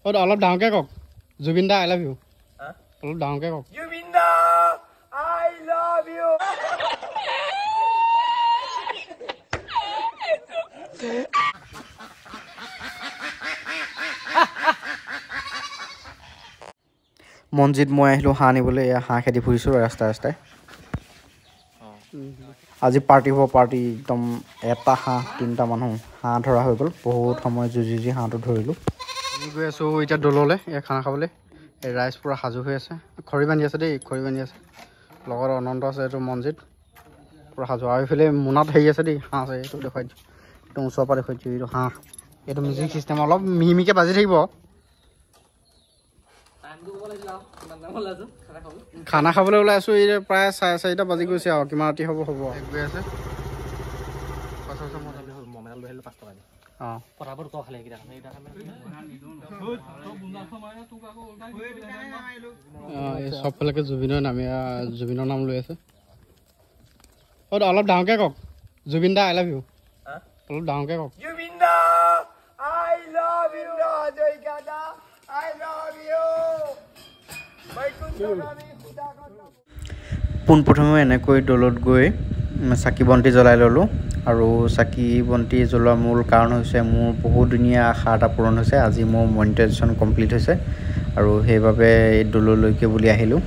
অলপ ডাঙৰকে কওক জুবিন দা আই লাভ ইউ অলপ ডাঙৰকে কওক জুবিন দা আই লাভ ইউ মনজিত মই আহিলোঁ হাঁহ আনিবলৈ এয়া হাঁহ খেদি ফুৰিছোঁ ৰাস্তাই ৰাস্তাই আজি পাৰ্টি হ'ব পাৰ্টি একদম এটা হাঁহ 3টা মানুহ হাঁহ ধৰা হৈ গ'ল বহুত সময় যুঁজি হাঁহটো ধৰিলোঁ আমি গৈ আছোঁ এতিয়া দললৈ এয়া খানা খাবলৈ এই ৰাইজ পূৰা সাজু হৈ আছে খৰি বান্ধি আছে দেই খৰি বান্ধি আছে লগত অনন্ত আছে এইটো মনজিত পূৰা সাজু আৰু এইফালে মোনাত হেৰি আছে দেই হাঁহ আছে এইটো দেখুৱাই দিছোঁ একদম ওচৰৰ পৰা দেখুৱাই দিছোঁ এইটো হাঁহ এইটো মিউজিক চিষ্টেম অলপ মিহিমিকৈ বাজি থাকিব খানা খাবলৈ ওলাই আছোঁ এই প্ৰায় 4:30 বাজি গৈছে আৰু কিমান ৰাতি হ'ব গৈ আছে চবফালেকে জুবিনৰ নাম লৈ আছে অলপ ডাঙৰকে কওক জুবিন দা আই লাভ ইউ অলপ ডাঙৰকে কওক জুবিন দা আই লাভ ইউ জয়কা দা আই লাভ ইউ পোনপ্ৰথমে এনেকৈ দলত গৈ চাকি বন্তি জ্বলাই ল'লোঁ আৰু চাকি বন্তি জ্বলোৱাৰ মূল কাৰণ হৈছে মোৰ বহুদিনীয়া আশা এটা পূৰণ হৈছে আজি মোৰ মনিটাইজেশ্যন কমপ্লিট হৈছে আৰু সেইবাবে এই দললৈকে বুলি আহিলোঁ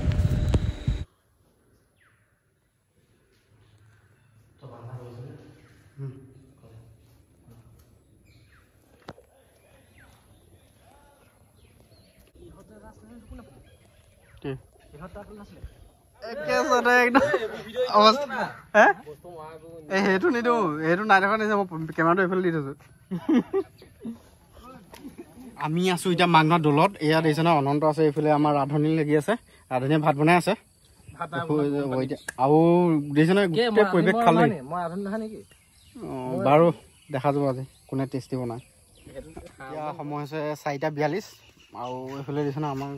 সেইটো নিদিওঁ সেইটো নাই দেখা নিছে মই কেমেৰাটো এইফালে দি থৈছোঁ আমি আছোঁ এতিয়া মাঘনাথ দলত এয়া দেখিছে ন অনন্ত আছে এইফালে আমাৰ ৰান্ধনি লাগি আছে ৰান্ধনীয়ে ভাত বনাই আছে আৰু দেখিছে ন গোটেই পৰিৱেশ খালে বাৰু দেখা যাব আজি কোনে টেষ্টি বনায় এতিয়া সময় হৈছে 4:42 আৰু এইফালে দেখিছে ন আমাৰ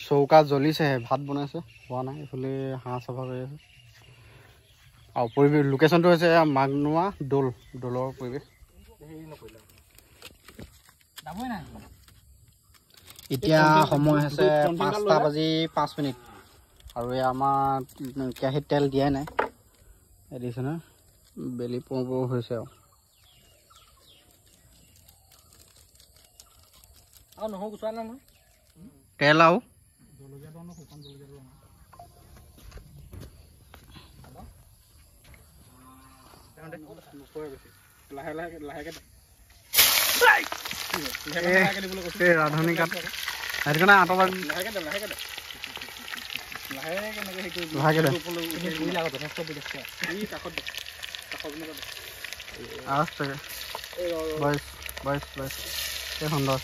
চৌকা জ্বলিছে ভাত বনাইছে হোৱা নাই এইফালে হাঁহ চাফা কৰি আছে আৰু পৰিৱেশ লোকেশ্যনটো হৈছে মাঘনোৱা দলৰ পৰিৱেশ এতিয়া সময় হৈছে 5:05 আৰু এই আমাৰ কেৰাহীত তেল দিয়াই নাই দেখিছে ন বেলি পৰো হৈছে আৰু নহৰু গুচোৱা নাই নহয় তেল আৰু ৰান্ধনি কাট সেইটো কাৰণে আঁতৰ সুন্দৰ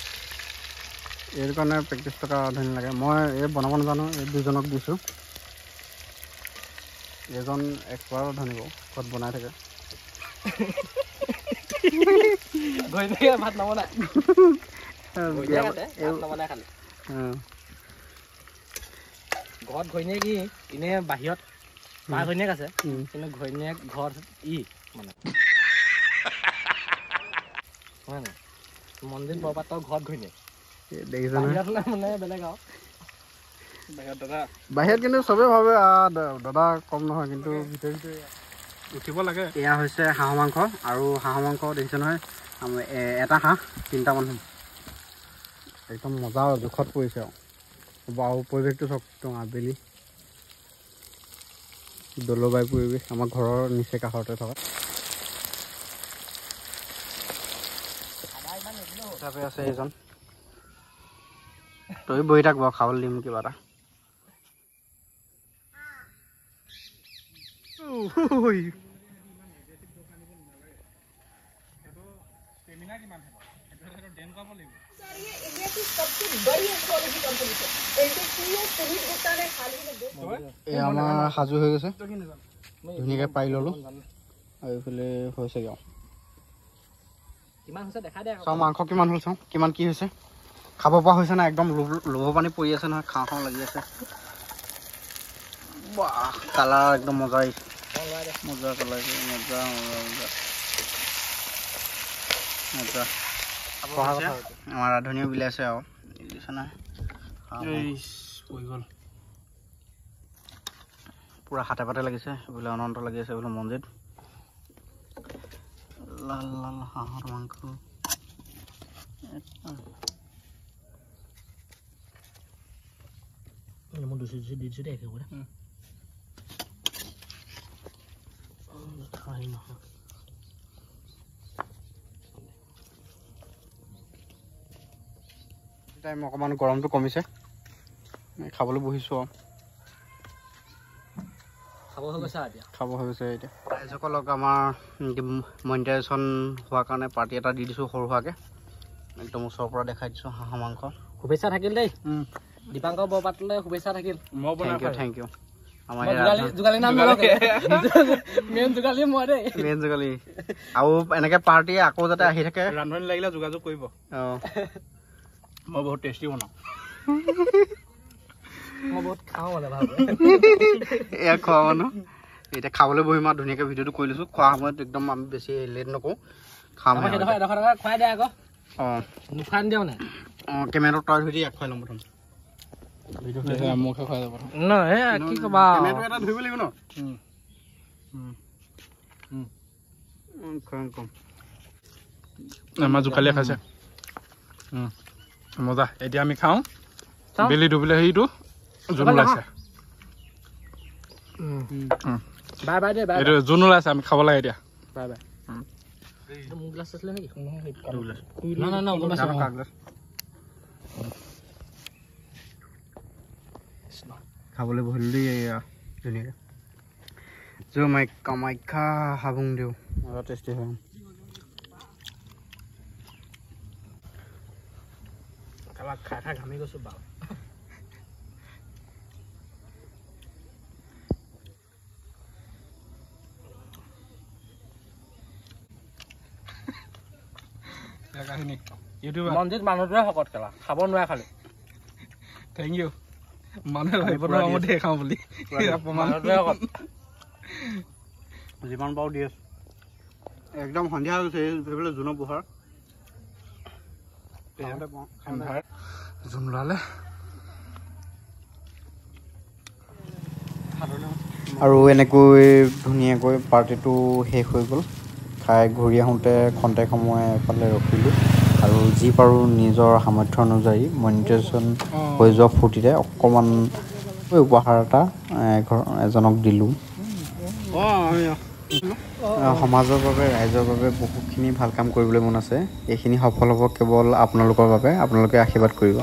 এইটো কাৰণে প্ৰেক্টিছ থকা ৰান্ধনি লাগে মই এই বনাব নাজানো এই দুজনক দিছোঁ এজন এক্সপাৰ্ট ৰান্ধনি বাৰু ঘৰত বনাই থাকে ভাত নবনাই ঘৰত ঘৈণীয়েক কি এনে বাহিৰত মা ঘৈণীয়েক আছে কিন্তু ঘৈণীয়েক ঘৰত মানে মন্দিৰ বৰপাত্ৰৰ ঘৰত ঘৈণীয়েক দেখিছে মানে বেলেগ আৰু বাহিৰত কিন্তু চবেই ভাবে দাদা কম নহয় কিন্তু ভিতৰে উঠিব লাগে এয়া হৈছে হাঁহ মাংস আৰু হাঁহ মাংস দেখিছে নহয় এটা হাঁহ 3টা মানুহ একদম মজা জোখত পৰিছে আৰু পৰিৱেশটো চাওক একদম আবেলি জলবায়ু পৰিৱেশ আমাৰ ঘৰৰ নিচে কাষতে থকা হিচাপে আছে এইজন তই বহি থাক বাৰু খাবলৈ দিম কিবা এটা আমাৰ সাজু হৈ গৈছে ধুনীয়াকৈ পাৰি ল'লোঁ আৰু এইফালে হৈছেগৈ আৰু চাওঁ মাংস কিমান হ'ল চাওঁ কিমান কি হৈছে খাব পৰা হৈছে না একদম লোভ পানী পৰি আছে নহয় খাওঁ খাওঁ লাগি আছে বাহ কালাৰ একদম মজা মজা কালাৰ মজা মজা মজা আমাৰ ৰান্ধনীও বিলাইছে আৰু পুৰা হাতে পাতে লাগিছে এইফালে অনন্ত লাগি আছে এইফালে মন্দিৰ লাল লাল হাঁহৰ মাংস মই দুচি দি দিছোঁ দেই একেবাৰে খাই নহয় টাইম অকণমান গৰমটো কমিছে খাবলৈ বহিছোঁ খাব হৈ গৈছে এতিয়া ৰাইজসকলক আমাৰ মনিটাইজেশ্যন হোৱাৰ কাৰণে পাৰ্টি এটা দি দিছোঁ সৰু সুৰাকৈ একদম ওচৰৰ পৰা দেখাই দিছোঁ হাঁহৰ মাংস শুভেচ্ছা থাকিল দেই দীপাংকৰ বৰপাত্ৰলৈ শুভেচ্ছা থাকিল থেংক ইউ আমাৰ মেইন যোগালী আৰু এনেকৈ পাৰ্টি আকৌ যাতে আহি থাকে ৰান্ধনি লাগিলে যোগাযোগ কৰিব অঁ মই বহুত টেষ্টি বনাওঁ মই বহুত খাওঁ মানে ভালকৈ এয়া খোৱা মানুহ এতিয়া খাবলৈ বহিম আৰু ধুনীয়াকৈ ভিডিঅ'টো কৰি লৈছোঁ খোৱা সময়ত একদম আমি বেছি লেট নকৰোঁ খাম এডোখৰ খুৱাই দে আকৌ অঁ নোখোৱাই নিদিওঁ মানে অঁ কেমেৰাটো তই ধৰি এক খুৱাই ল'ম প্ৰথম মুখে খুৱাই যাব নহয় কি ক'বা কেমেৰাটো এটা ধৰিব লাগিব ন কম আমাৰ জোকালীয়ে খাইছে মজা এতিয়া আমি খাওঁ বেলি ডুবিলে হেৰিটো জোন ওলাইছে বাই বাই দেই বাই এইটো জোন ওলাইছে আমি খাব লাগে এতিয়া বাই বাই মোৰ গ্লাছ আছিলে নেকি নহয় খাবলৈ বহিলোঁ দেই এয়া ধুনীয়াকৈ কামাখ্যা হাবুং দিওঁ মজা টেষ্টি হয় খাই খাই ঘামি গৈছোঁ বাৰু মন্দিৰত মানুহটোৱে শকত খেলা খাব নোৱাৰে খালি থেংক ইউ মানুহে ভাবিব নোৱাৰে মই ধেৰ খাওঁ বুলি মানুহটোৱে শকত যিমান পাৰোঁ দি আছোঁ একদম সন্ধিয়া হৈছে সেইফালে জোনৰ পোহৰ জোন ওলালে আৰু এনেকৈ ধুনীয়াকৈ পাৰ্টিটো শেষ হৈ গ'ল খাই ঘূৰি আহোঁতে খন্তেক সময় এফালে ৰখিলোঁ আৰু যি পাৰোঁ নিজৰ সামৰ্থ্য অনুযায়ী মনিটাইজেশ্যন হৈ যোৱা ফূৰ্তিতে অকণমান উপহাৰ এটা এজনক দিলোঁ সমাজৰ বাবে ৰাইজৰ বাবে বহুতখিনি ভাল কাম কৰিবলৈ মন আছে এইখিনি সফল হ'ব কেৱল আপোনালোকৰ বাবে আপোনালোকে আশীৰ্বাদ কৰিব